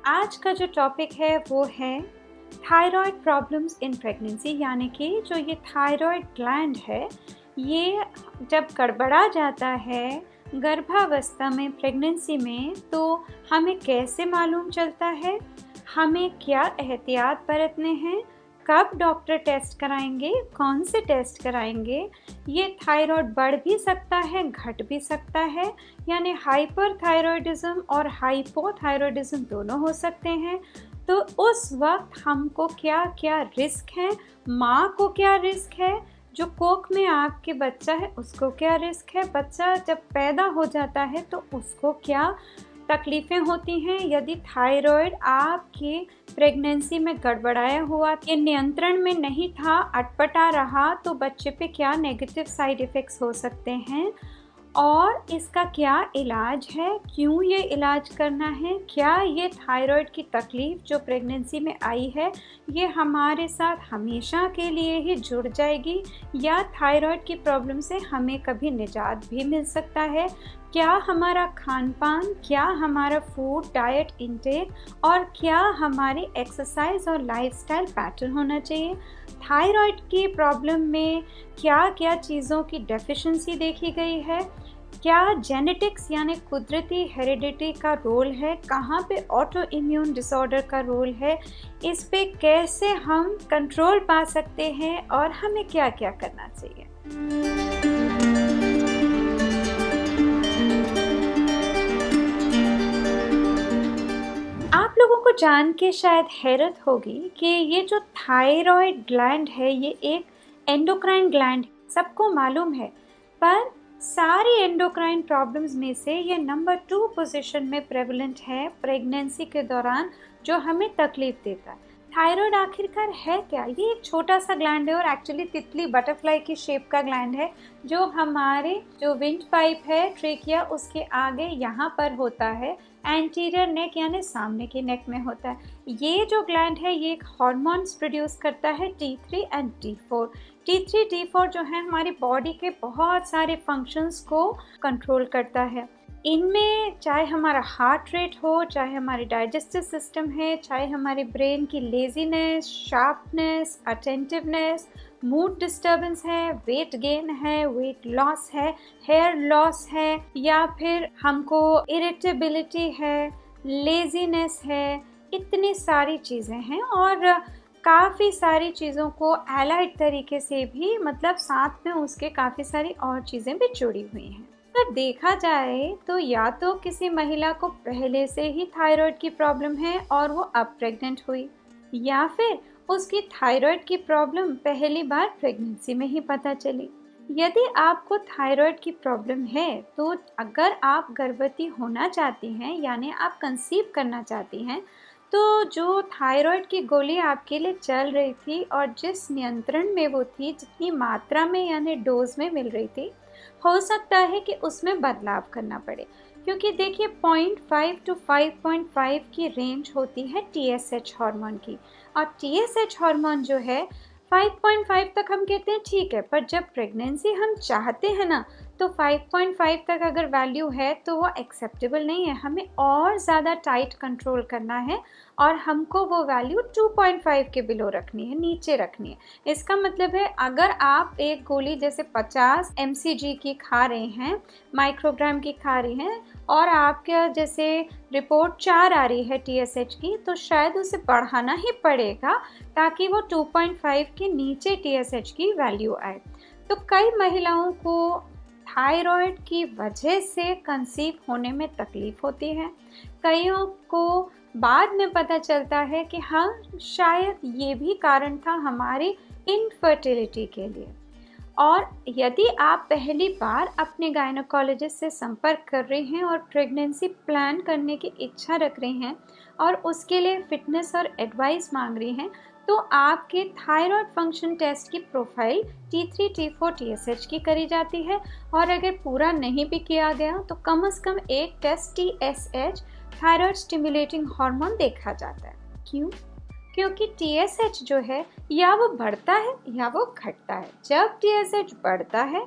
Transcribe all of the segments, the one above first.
आज का जो टॉपिक है वो है थायराइड प्रॉब्लम्स इन प्रेगनेंसी, यानी कि जो ये थायराइड ग्लैंड है ये जब गड़बड़ा जाता है गर्भावस्था में, प्रेगनेंसी में, तो हमें कैसे मालूम चलता है, हमें क्या एहतियात बरतने हैं, कब डॉक्टर टेस्ट कराएंगे, कौन से टेस्ट कराएंगे। ये थायराइड बढ़ भी सकता है, घट भी सकता है, यानी हाइपरथायरॉयडिज्म और हाइपोथायरॉयडिज्म दोनों हो सकते हैं। तो उस वक्त हमको क्या क्या रिस्क है, माँ को क्या रिस्क है, जो कोख में आपके बच्चा है उसको क्या रिस्क है, बच्चा जब पैदा हो जाता है तो उसको क्या तकलीफ़ें होती हैं, यदि थायराइड आपकी प्रेगनेंसी में गड़बड़ाया हुआ, ये नियंत्रण में नहीं था, अटपटा रहा, तो बच्चे पे क्या नेगेटिव साइड इफ़ेक्ट्स हो सकते हैं और इसका क्या इलाज है, क्यों ये इलाज करना है, क्या ये थायराइड की तकलीफ़ जो प्रेगनेंसी में आई है ये हमारे साथ हमेशा के लिए ही जुड़ जाएगी या थायराइड की प्रॉब्लम से हमें कभी निजात भी मिल सकता है। क्या हमारा खान पान, क्या हमारा फूड डाइट इनटेक और क्या हमारी एक्सरसाइज और लाइफस्टाइल पैटर्न होना चाहिए। थायराइड की प्रॉब्लम में क्या क्या चीज़ों की डेफिशिएंसी देखी गई है, क्या जेनेटिक्स यानी कुदरती हेरिडिटी का रोल है, कहाँ पे ऑटो इम्यून डिसऑर्डर का रोल है, इस पे कैसे हम कंट्रोल पा सकते हैं और हमें क्या क्या करना चाहिए। आप लोगों को जान के शायद हैरत होगी कि ये जो थायराइड ग्लैंड है ये एक एंडोक्राइन ग्लैंड सबको मालूम है, पर सारी एंडोक्राइन प्रॉब्लम्स में से ये नंबर 2 पोजीशन में प्रेवलेंट है प्रेगनेंसी के दौरान, जो हमें तकलीफ देता है। थायराइड आखिरकार है क्या? ये एक छोटा सा ग्लैंड है और एक्चुअली तितली बटरफ्लाई की शेप का ग्लैंड है, जो हमारे जो विंड पाइप है ट्रेकिया उसके आगे यहाँ पर होता है, एंटीरियर नेक यानी सामने के नेक में होता है। ये जो ग्लैंड है ये एक हार्मोन्स प्रोड्यूस करता है T3 and T4। T3 T4 जो है हमारी बॉडी के बहुत सारे फंक्शंस को कंट्रोल करता है। इनमें चाहे हमारा हार्ट रेट हो, चाहे हमारी डाइजेस्टिव सिस्टम है, चाहे हमारे ब्रेन की laziness, sharpness, attentiveness, mood disturbance है, वेट गेन है, वेट लॉस है, हेयर लॉस है, या फिर हमको इरिटेबिलिटी है, लेजीनेस है, इतनी सारी चीज़ें हैं और काफ़ी सारी चीज़ों को एलाइड तरीके से भी, मतलब साथ में उसके काफ़ी सारी और चीज़ें भी जुड़ी हुई हैं। अगर देखा जाए तो या तो किसी महिला को पहले से ही थायराइड की प्रॉब्लम है और वो अब प्रेग्नेंट हुई, या फिर उसकी थायराइड की प्रॉब्लम पहली बार प्रेगनेंसी में ही पता चली। यदि आपको थायराइड की प्रॉब्लम है तो अगर आप गर्भवती होना चाहती हैं यानी आप कंसीव करना चाहती हैं, तो जो थायराइड की गोली आपके लिए चल रही थी और जिस नियंत्रण में वो थी, जितनी मात्रा में यानी डोज में मिल रही थी, हो सकता है कि उसमें बदलाव करना पड़े, क्योंकि देखिए 0.5 to 5.5 की रेंज होती है TSH हार्मोन की, और TSH हार्मोन जो है 5.5 तक हम कहते हैं ठीक है, पर जब प्रेगनेंसी हम चाहते हैं ना, तो 5.5 तक अगर वैल्यू है तो वो एक्सेप्टेबल नहीं है, हमें और ज़्यादा टाइट कंट्रोल करना है और हमको वो वैल्यू 2.5 के बिलो रखनी है, नीचे रखनी है। इसका मतलब है अगर आप एक गोली जैसे 50 mcg की खा रहे हैं, माइक्रोग्राम की खा रही हैं, और आपके जैसे रिपोर्ट 4 आ रही है TSH की, तो शायद उसे बढ़ाना ही पड़ेगा ताकि वो 2.5 के नीचे TSH की वैल्यू आए। तो कई महिलाओं को थायराइड की वजह से कंसीव होने में तकलीफ होती है, कईयों को बाद में पता चलता है कि हाँ शायद ये भी कारण था हमारी इनफर्टिलिटी के लिए। और यदि आप पहली बार अपने गायनोकोलॉजिस्ट से संपर्क कर रहे हैं और प्रेगनेंसी प्लान करने की इच्छा रख रहे हैं और उसके लिए फिटनेस और एडवाइस मांग रही हैं, तो आपके थायराइड फंक्शन टेस्ट की प्रोफाइल T3 T4 TSH की करी जाती है, और अगर पूरा नहीं भी किया गया तो कम से कम एक test TSH thyroid stimulating hormone देखा जाता है। क्यों? क्योंकि TSH जो है या वो बढ़ता है या वो घटता है। जब TSH बढ़ता है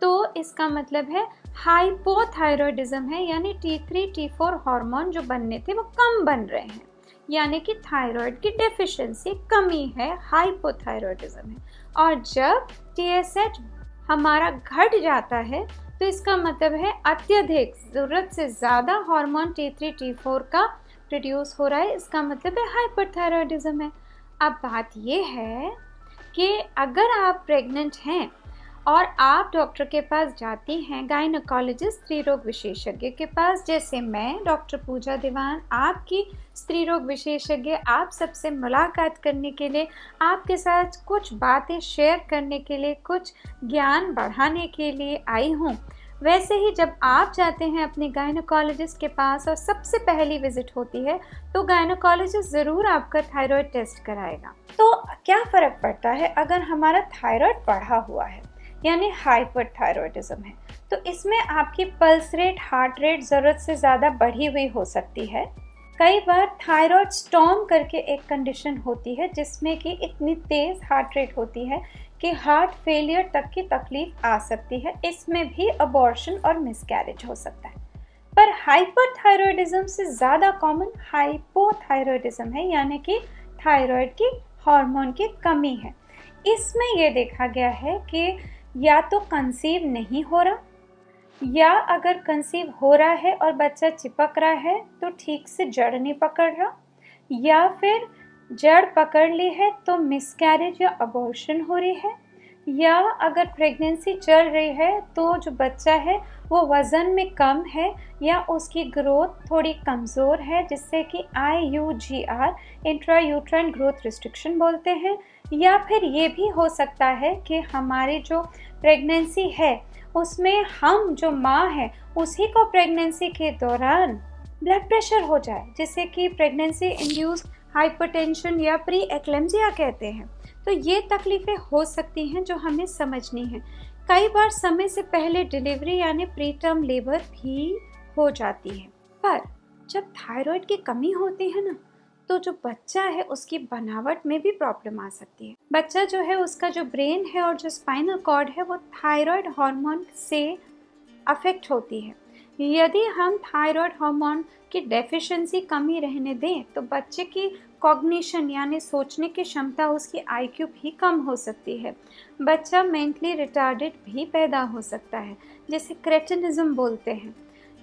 तो इसका मतलब है हाइपोथायरॉयडिज्म है, यानी T3 T4 हार्मोन जो बनने थे वो कम बन रहे हैं। यानी कि थायराइड की डेफिशिएंसी, कमी है, हाइपोथायरॉयडिज्म है। और जब TSH हमारा घट जाता है तो इसका मतलब है अत्यधिक, ज़रूरत से ज़्यादा हार्मोन T3 T4 का प्रोड्यूस हो रहा है, इसका मतलब है हाइपरथायरॉयडिज्म है। अब बात ये है कि अगर आप प्रेग्नेंट हैं और आप डॉक्टर के पास जाती हैं, गायनोकोलॉजिस्ट, स्त्री रोग विशेषज्ञ के पास, जैसे मैं डॉक्टर पूजा दीवान आपकी स्त्री रोग विशेषज्ञ, आप सबसे मुलाकात करने के लिए, आपके साथ कुछ बातें शेयर करने के लिए, कुछ ज्ञान बढ़ाने के लिए आई हूँ। वैसे ही जब आप जाते हैं अपने गायनोकोलॉजिस्ट के पास और सबसे पहली विजिट होती है तो गायनोकोलॉजिस्ट ज़रूर आपका थायराइड टेस्ट कराएगा। तो क्या फ़र्क पड़ता है अगर हमारा थायराइड बढ़ा हुआ है यानी हाइपरथायरॉयडिज्म है, तो इसमें आपकी पल्स रेट, हार्ट रेट ज़रूरत से ज़्यादा बढ़ी हुई हो सकती है। कई बार थायराइड स्टॉर्म करके एक कंडीशन होती है जिसमें कि इतनी तेज़ हार्ट रेट होती है कि हार्ट फेलियर तक की तकलीफ आ सकती है। इसमें भी अबॉर्शन और मिसकैरेज हो सकता है। पर हाइपरथायरॉयडिज्म से ज़्यादा कॉमन हाइपोथायरॉयडिज्म है, यानी कि थायराइड की हार्मोन की कमी है। इसमें यह देखा गया है कि या तो कंसीव नहीं हो रहा, या अगर कंसीव हो रहा है और बच्चा चिपक रहा है तो ठीक से जड़ नहीं पकड़ रहा, या फिर जड़ पकड़ ली है तो मिसकैरेज या अबॉर्शन हो रही है, या अगर प्रेगनेंसी चल रही है तो जो बच्चा है वो वज़न में कम है या उसकी ग्रोथ थोड़ी कमज़ोर है, जिससे कि IUGR, intra uterine growth restriction बोलते हैं। या फिर ये भी हो सकता है कि हमारी जो प्रेगनेंसी है उसमें हम जो माँ है उसी को प्रेगनेंसी के दौरान ब्लड प्रेशर हो जाए, जिसे कि प्रेगनेंसी इंड्यूस हाइपरटेंशन या प्री एक्लेम्सिया कहते हैं। तो ये तकलीफ़ें हो सकती हैं जो हमें समझनी है। कई बार समय से पहले डिलीवरी यानी प्री टर्म लेबर भी हो जाती है। पर जब थायराइड की कमी होती है ना, तो जो बच्चा है उसकी बनावट में भी प्रॉब्लम आ सकती है। बच्चा जो है उसका जो ब्रेन है और जो स्पाइनल कॉर्ड है वो थायराइड हार्मोन से अफेक्ट होती है। यदि हम थायराइड हार्मोन की डेफिशिएंसी कमी रहने दें तो बच्चे की कॉग्निशन यानी सोचने की क्षमता, उसकी IQ भी कम हो सकती है। बच्चा मेंटली रिटार्डेड भी पैदा हो सकता है, जिसे क्रेटिनिज्म बोलते हैं।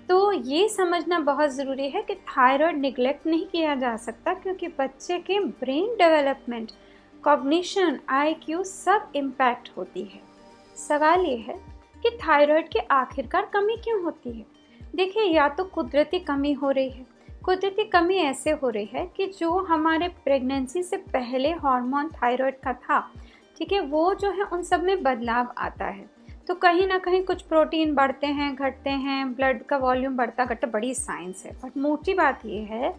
तो ये समझना बहुत ज़रूरी है कि थायराइड निगलेक्ट नहीं किया जा सकता, क्योंकि बच्चे के ब्रेन डेवलपमेंट, कॉग्निशन, IQ सब इम्पैक्ट होती है। सवाल ये है कि थायराइड की आखिरकार कमी क्यों होती है? देखिए, या तो कुदरती कमी हो रही है। कुदरती कमी ऐसे हो रही है कि जो हमारे प्रेगनेंसी से पहले हार्मोन थायराइड का था, ठीक है, वो जो है उन सब में बदलाव आता है। तो कहीं ना कहीं कुछ प्रोटीन बढ़ते हैं, घटते हैं, ब्लड का वॉल्यूम बढ़ता घटता, बड़ी साइंस है। बट मोटी बात ये है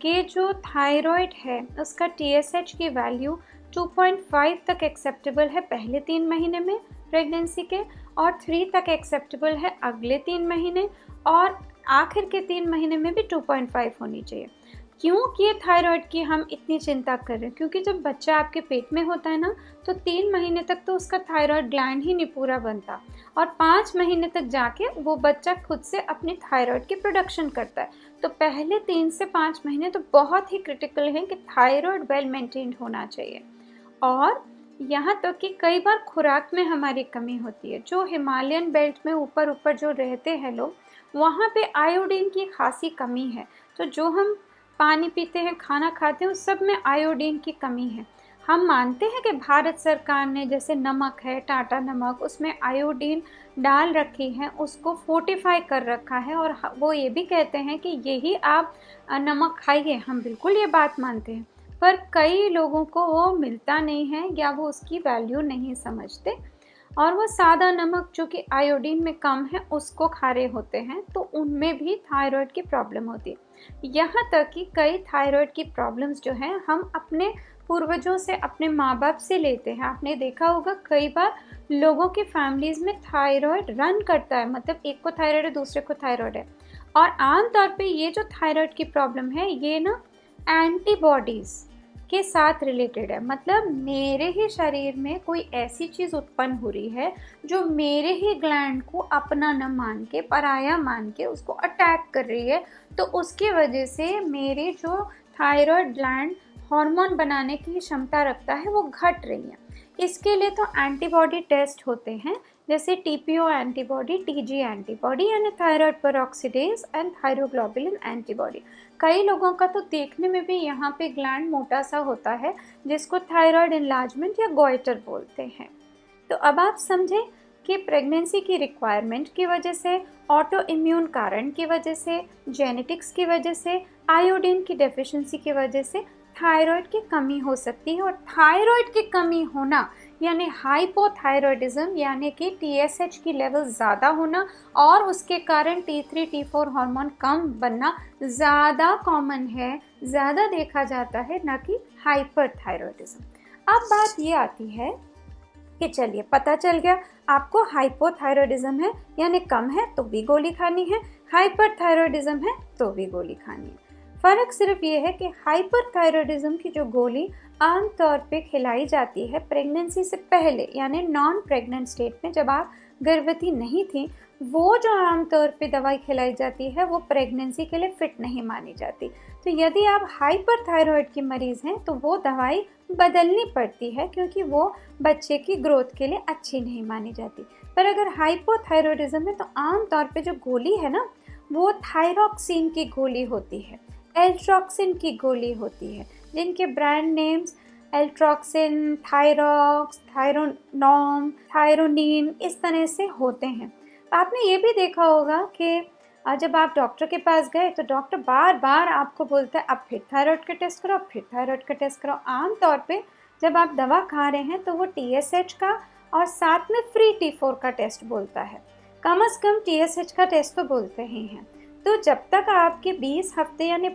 कि जो थायराइड है उसका TSH की वैल्यू 2.5 तक एक्सेप्टेबल है पहले 3 महीने में प्रेगनेंसी के, और 3 तक एक्सेप्टेबल है अगले 3 महीने, और आखिर के 3 महीने में भी 2.5 होनी चाहिए। क्यों कि थायराइड की हम इतनी चिंता कर रहे हैं? क्योंकि जब बच्चा आपके पेट में होता है ना, तो 3 महीने तक तो उसका थायराइड ग्लैंड ही नहीं पूरा बनता, और 5 महीने तक जाके वो बच्चा खुद से अपनी थायराइड की प्रोडक्शन करता है। तो पहले 3 से 5 महीने तो बहुत ही क्रिटिकल हैं कि थायराइड वेल मेंटेन्ड होना चाहिए। और यहाँ तक कि कई बार खुराक में हमारी कमी होती है। जो हिमालयन बेल्ट में ऊपर ऊपर जो रहते हैं लोग, वहाँ पे आयोडीन की खासी कमी है। तो जो हम पानी पीते हैं, खाना खाते हैं, उस सब में आयोडीन की कमी है। हम मानते हैं कि भारत सरकार ने, जैसे नमक है, टाटा नमक, उसमें आयोडीन डाल रखी है, उसको फोर्टिफाई कर रखा है, और वो ये भी कहते हैं कि यही आप नमक खाइए। हम बिल्कुल ये बात मानते हैं, पर कई लोगों को वो मिलता नहीं है या वो उसकी वैल्यू नहीं समझते, और वो सादा नमक जो कि आयोडीन में कम है उसको खा रहे होते हैं, तो उनमें भी थायराइड की प्रॉब्लम होती है। यहाँ तक कि कई थायराइड की प्रॉब्लम्स जो हैं हम अपने पूर्वजों से, अपने माँ बाप से लेते हैं। आपने देखा होगा कई बार लोगों की फैमिलीज़ में थायराइड रन करता है, मतलब एक को थायराइड है, दूसरे को थायराइड है। और आमतौर पे ये जो थायराइड की प्रॉब्लम है ये ना एंटीबॉडीज़ के साथ रिलेटेड है। मतलब मेरे ही शरीर में कोई ऐसी चीज़ उत्पन्न हो रही है जो मेरे ही ग्लैंड को अपना न मान के, पराया मान के उसको अटैक कर रही है, तो उसकी वजह से मेरे जो थायराइड ग्लैंड हार्मोन बनाने की क्षमता रखता है वो घट रही है। इसके लिए तो एंटीबॉडी टेस्ट होते हैं, जैसे टीपीओ एंटीबॉडी, टीजी एंटीबॉडी यानी thyroid peroxidase and thyroglobulin antibody. कई लोगों का तो देखने में भी यहाँ पे ग्लैंड मोटा सा होता है, जिसको थायराइड इनलार्जमेंट या गोइटर बोलते हैं। तो अब आप समझें कि प्रेगनेंसी की रिक्वायरमेंट की वजह से, ऑटो इम्यून कारण की वजह से, जेनेटिक्स की वजह से, आयोडीन की डेफिशिएंसी की वजह से थायराइड की कमी हो सकती है। और थायराइड की कमी होना यानी हाइपोथायरॉयडिज्म यानी कि TSH की लेवल ज़्यादा होना और उसके कारण T3 T4 हार्मोन कम बनना ज़्यादा कॉमन है, ज़्यादा देखा जाता है, ना कि हाइपरथायरॉयडिज्म। अब बात ये आती है कि चलिए पता चल गया आपको हाइपोथायरॉयडिज्म है यानी कम है तो भी गोली खानी है, हाइपरथायरॉयडिज्म है तो भी गोली खानी है। फ़र्क सिर्फ ये है कि हाइपरथायरॉयडिज्म की जो गोली आमतौर पे खिलाई जाती है प्रेगनेंसी से पहले यानी नॉन प्रेग्नेंट स्टेट में, जब आप गर्भवती नहीं थी, वो जो आमतौर पे दवाई खिलाई जाती है वो प्रेगनेंसी के लिए फिट नहीं मानी जाती। तो यदि आप हाइपरथायरॉयड की मरीज़ हैं तो वो दवाई बदलनी पड़ती है, क्योंकि वो बच्चे की ग्रोथ के लिए अच्छी नहीं मानी जाती। पर अगर हाइपोथायरॉयडिज्म है तो आमतौर पे जो गोली है ना, वो थायरॉक्सिन की गोली होती है, एल्ट्रॉक्सिन की गोली होती है, जिनके ब्रांड नेम्स एल्ट्रॉक्सिन, थायरॉक्स, थायरोनॉम, थायरोनीन इस तरह से होते हैं। आपने ये भी देखा होगा कि जब आप डॉक्टर के पास गए तो डॉक्टर बार बार आपको बोलता है अब फिर थायराइड का टेस्ट करो, अब फिर थायराइड का टेस्ट करो। आमतौर पे जब आप दवा खा रहे हैं तो वो TSH का और साथ में फ्री T4 का टेस्ट बोलता है, कम से कम TSH का टेस्ट तो बोलते ही हैं। तो जब तक आपके 20 हफ्ते यानी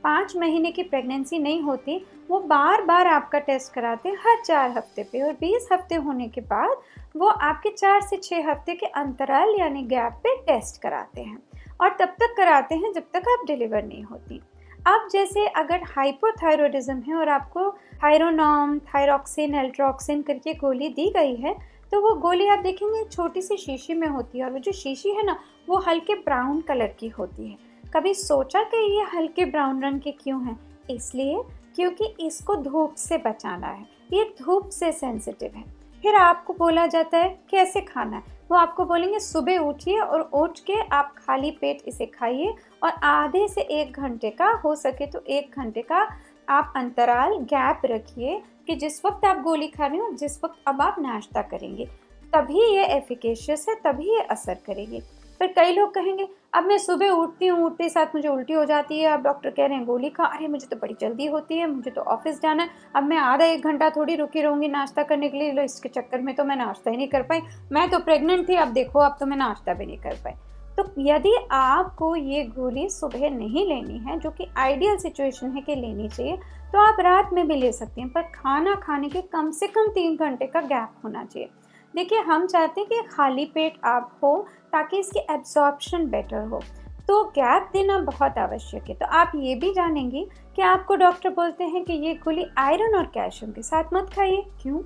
5 महीने की प्रेगनेंसी नहीं होती, वो बार बार आपका टेस्ट कराते हैं हर 4 हफ्ते पे, और 20 हफ्ते होने के बाद वो आपके 4 से 6 हफ्ते के अंतराल यानी गैप पे टेस्ट कराते हैं, और तब तक कराते हैं जब तक आप डिलीवर नहीं होती। अब जैसे अगर हाइपोथायरॉयडिज्म है और आपको थायरोनॉम, थायरॉक्सिन, एल्ट्रॉक्सिन करके गोली दी गई है, तो वो गोली आप देखेंगे छोटी सी शीशी में होती है, और वो जो शीशी है ना वो हल्के ब्राउन कलर की होती है। कभी सोचा कि ये हल्के ब्राउन रंग के क्यों हैं? इसलिए क्योंकि इसको धूप से बचाना है, ये धूप से सेंसिटिव है। फिर आपको बोला जाता है कैसे खाना है, वो आपको बोलेंगे सुबह उठिए और उठ के आप खाली पेट इसे खाइए, और आधे से 1 घंटे का, हो सके तो 1 घंटे का आप अंतराल गैप रखिए कि जिस वक्त आप गोली खा रहे हो जिस वक्त अब आप नाश्ता करेंगे, तभी ये एफिकेशियस है, तभी ये असर करेगी। पर कई लोग कहेंगे अब मैं सुबह उठती हूँ, उठते साथ मुझे उल्टी हो जाती है, अब डॉक्टर कह रहे हैं गोली खा, अरे मुझे तो बड़ी जल्दी होती है, मुझे तो ऑफिस जाना है, अब मैं आधा 1 घंटा थोड़ी रुकी रहूँगी नाश्ता करने के लिए, लो इसके चक्कर में तो मैं नाश्ता ही नहीं कर पाई, मैं तो प्रेग्नेंट थी, अब देखो अब तो मैं नाश्ता भी नहीं कर पाई। तो यदि आपको ये गोली सुबह नहीं लेनी है, जो कि आइडियल सिचुएशन है कि लेनी चाहिए, तो आप रात में भी ले सकती हैं, पर खाना खाने के कम से कम 3 घंटे का गैप होना चाहिए। देखिए हम चाहते हैं कि खाली पेट आप हो ताकि इसकी एब्जॉर्प्शन बेटर हो, तो गैप देना बहुत आवश्यक है। तो आप ये भी जानेंगी कि आपको डॉक्टर बोलते हैं कि ये गोली आयरन और कैल्शियम के साथ मत खाइए। क्यों?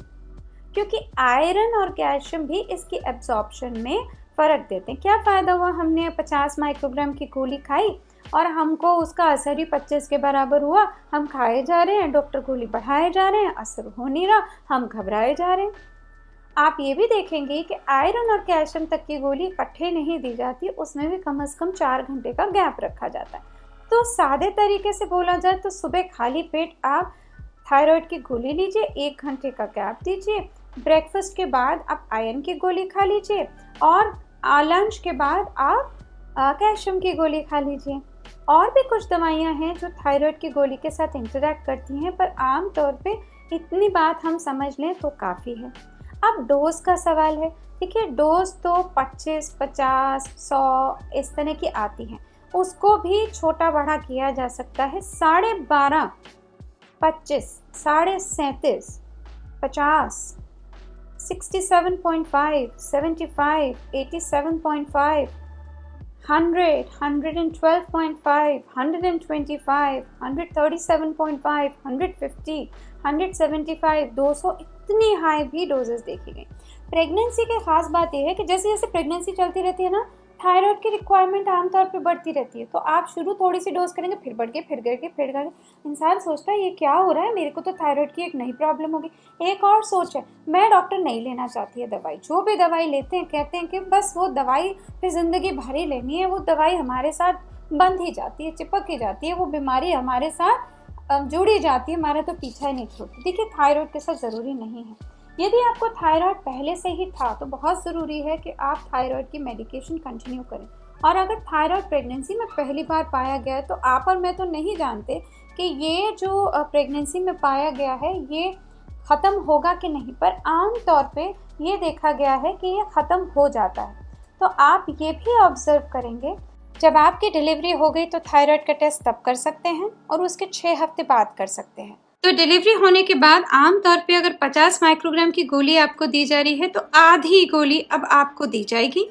क्योंकि आयरन और कैल्शियम भी इसकी एब्जॉर्प्शन में फ़र्क देते हैं। क्या फ़ायदा हुआ हमने 50 माइक्रोग्राम की गोली खाई और हमको उसका असर ही 25 के बराबर हुआ, हम खाए जा रहे हैं, डॉक्टर गोली बढ़ाए जा रहे हैं, असर हो नहीं रहा, हम घबराए जा रहे हैं। आप ये भी देखेंगे कि आयरन और कैल्शियम तक की गोली इकट्ठे नहीं दी जाती, उसमें भी कम से कम 4 घंटे का गैप रखा जाता है। तो सादे तरीके से बोला जाए तो सुबह खाली पेट आप थायराइड की गोली लीजिए, 1 घंटे का गैप दीजिए, ब्रेकफास्ट के बाद आप आयरन की गोली खा लीजिए, और लंच के बाद आप कैल्शियम की गोली खा लीजिए। और भी कुछ दवाइयाँ हैं जो थायराइड की गोली के साथ इंटरैक्ट करती हैं, पर आम तौर पे इतनी बात हम समझ लें तो काफ़ी है। अब डोज का सवाल है। देखिए डोज तो 25, 50, 100 इस तरह की आती हैं, उसको भी छोटा बड़ा किया जा सकता है। 12.5, 25, 37.5, 50, 67.5, 75, 87.5, 100, 112.5, 125, 137.5, 150, 175, 200 इतनी हाई भी डोजेस देखी गई। प्रेगनेंसी की खास बात यह है कि जैसे जैसे प्रेगनेंसी चलती रहती है ना, थायराइड की रिक्वायरमेंट आमतौर पे बढ़ती रहती है, तो आप शुरू थोड़ी सी डोज करेंगे, फिर बढ़ के फिर गए। इंसान सोचता है ये क्या हो रहा है, मेरे को तो थायराइड की एक नई प्रॉब्लम होगी। एक और सोच है, मैं डॉक्टर नहीं लेना चाहती है दवाई, जो भी दवाई लेते हैं कहते हैं कि बस वो दवाई फिर ज़िंदगी भर ही लेनी है, वो दवाई हमारे साथ बंध ही जाती है, चिपक ही जाती है, वो बीमारी हमारे साथ जुड़ी जाती है, हमारा तो पीछा ही नहीं छोड़ती। देखिए थायराइड के साथ ज़रूरी नहीं है। यदि आपको थायराइड पहले से ही था तो बहुत ज़रूरी है कि आप थायराइड की मेडिकेशन कंटिन्यू करें। और अगर थायराइड प्रेगनेंसी में पहली बार पाया गया है तो आप और मैं तो नहीं जानते कि ये जो प्रेगनेंसी में पाया गया है ये ख़त्म होगा कि नहीं, पर आम तौर पे ये देखा गया है कि ये ख़त्म हो जाता है। तो आप ये भी ऑब्ज़र्व करेंगे, जब आपकी डिलीवरी हो गई तो थायराइड का टेस्ट तब कर सकते हैं और उसके 6 हफ्ते बाद कर सकते हैं। तो डिलीवरी होने के बाद आम तौर पे अगर 50 माइक्रोग्राम की गोली आपको दी जा रही है तो आधी गोली अब आपको दी जाएगी,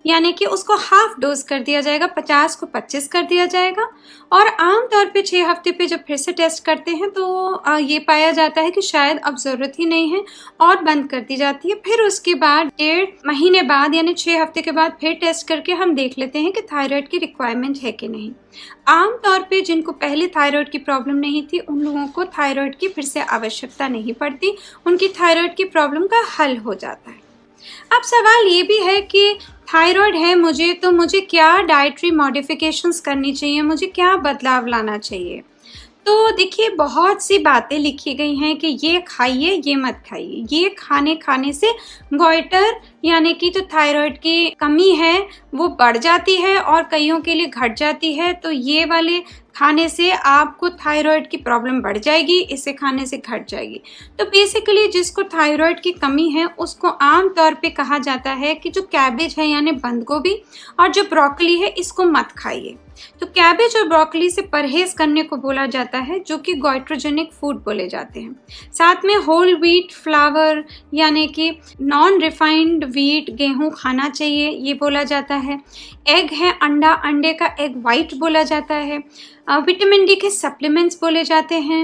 यानी कि उसको हाफ डोज कर दिया जाएगा, 50 को 25 कर दिया जाएगा। और आम तौर पे 6 हफ्ते पे जब फिर से टेस्ट करते हैं तो ये पाया जाता है कि शायद अब ज़रूरत ही नहीं है और बंद कर दी जाती है। फिर उसके बाद 1.5 महीने बाद यानी 6 हफ्ते के बाद फिर टेस्ट करके हम देख लेते हैं कि थायराइड की रिक्वायरमेंट है कि नहीं। आम तौर पे जिनको पहले थायराइड की प्रॉब्लम नहीं थी उन लोगों को थायराइड की फिर से आवश्यकता नहीं पड़ती, उनकी थायराइड की प्रॉब्लम का हल हो जाता है। अब सवाल ये भी है कि थायराइड है मुझे तो मुझे क्या डाइटरी मॉडिफिकेशंस करनी चाहिए, मुझे क्या बदलाव लाना चाहिए। तो देखिए बहुत सी बातें लिखी गई हैं कि ये खाइए ये मत खाइए, ये खाने से गॉइटर यानी कि जो थायराइड की कमी है वो बढ़ जाती है और कईयों के लिए घट जाती है। तो ये वाले खाने से आपको थायराइड की प्रॉब्लम बढ़ जाएगी, इसे खाने से घट जाएगी। तो बेसिकली जिसको थायराइड की कमी है उसको आम तौर पे कहा जाता है कि जो कैबेज है यानी बंद गोभी और जो ब्रोकली है इसको मत खाइए। तो कैबेज और ब्रोकली से परहेज करने को बोला जाता है, जो कि गॉइट्रोजेनिक फूड बोले जाते हैं। साथ में होल व्हीट फ्लावर यानी कि नॉन रिफाइंड व्हीट गेहूं खाना चाहिए, ये बोला जाता है। एग है अंडा, अंडे का एग वाइट बोला जाता है। विटामिन डी के सप्लीमेंट्स बोले जाते हैं।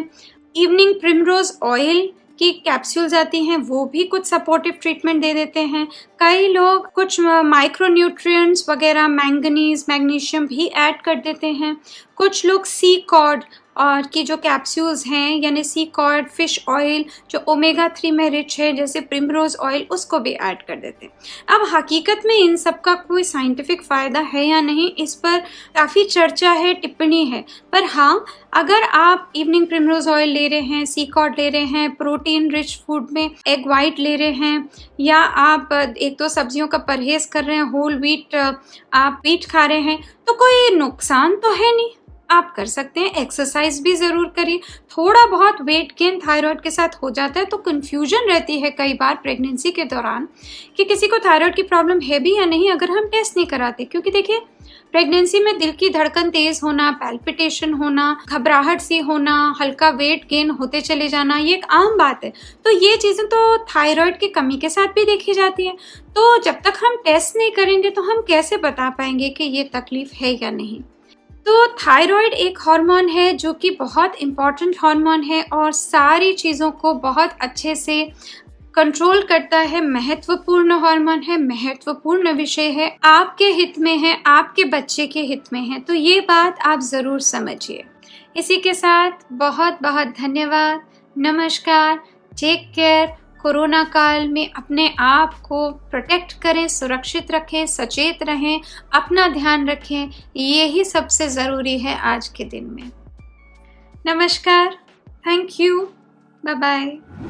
इवनिंग प्रिमरोज ऑयल की कैप्सूल्स आती हैं, वो भी कुछ सपोर्टिव ट्रीटमेंट दे देते हैं। कई लोग कुछ माइक्रो न्यूट्रिएंट्स वगैरह मैंगनीज मैग्नीशियम भी ऐड कर देते हैं। कुछ लोग सी कॉड और की जो कैप्सूल्स हैं यानी सी कॉड फिश ऑयल जो ओमेगा 3 में रिच है जैसे प्रिमरोज ऑयल उसको भी ऐड कर देते हैं। अब हकीकत में इन सब का कोई साइंटिफिक फ़ायदा है या नहीं इस पर काफ़ी चर्चा है, टिप्पणी है। पर हाँ, अगर आप इवनिंग प्रिमरोज ऑयल ले रहे हैं, सी कॉड ले रहे हैं, प्रोटीन रिच फूड में एग वाइट ले रहे हैं, या आप एक दो सब्जियों का परहेज कर रहे हैं, होल व्हीट आप व्हीट खा रहे हैं, तो कोई नुकसान तो है नहीं, आप कर सकते हैं। एक्सरसाइज भी ज़रूर करिए। थोड़ा बहुत वेट गेन थायराइड के साथ हो जाता है तो कन्फ्यूजन रहती है कई बार प्रेगनेंसी के दौरान कि किसी को थायराइड की प्रॉब्लम है भी या नहीं अगर हम टेस्ट नहीं कराते। क्योंकि देखिए प्रेगनेंसी में दिल की धड़कन तेज़ होना, पैल्पिटेशन होना, घबराहट सी होना, हल्का वेट गेन होते चले जाना, ये एक आम बात है। तो ये चीज़ें तो थायराइड की कमी के साथ भी देखी जाती है। तो जब तक हम टेस्ट नहीं करेंगे तो हम कैसे बता पाएंगे कि ये तकलीफ है या नहीं। तो थायराइड एक हार्मोन है जो कि बहुत इम्पॉर्टेंट हार्मोन है और सारी चीज़ों को बहुत अच्छे से कंट्रोल करता है। महत्वपूर्ण हार्मोन है, महत्वपूर्ण विषय है, आपके हित में है, आपके बच्चे के हित में है। तो ये बात आप ज़रूर समझिए। इसी के साथ बहुत बहुत धन्यवाद। नमस्कार। Take care. कोरोना काल में अपने आप को प्रोटेक्ट करें, सुरक्षित रखें, सचेत रहें, अपना ध्यान रखें, यही सबसे ज़रूरी है आज के दिन में। नमस्कार। Thank you. Bye bye.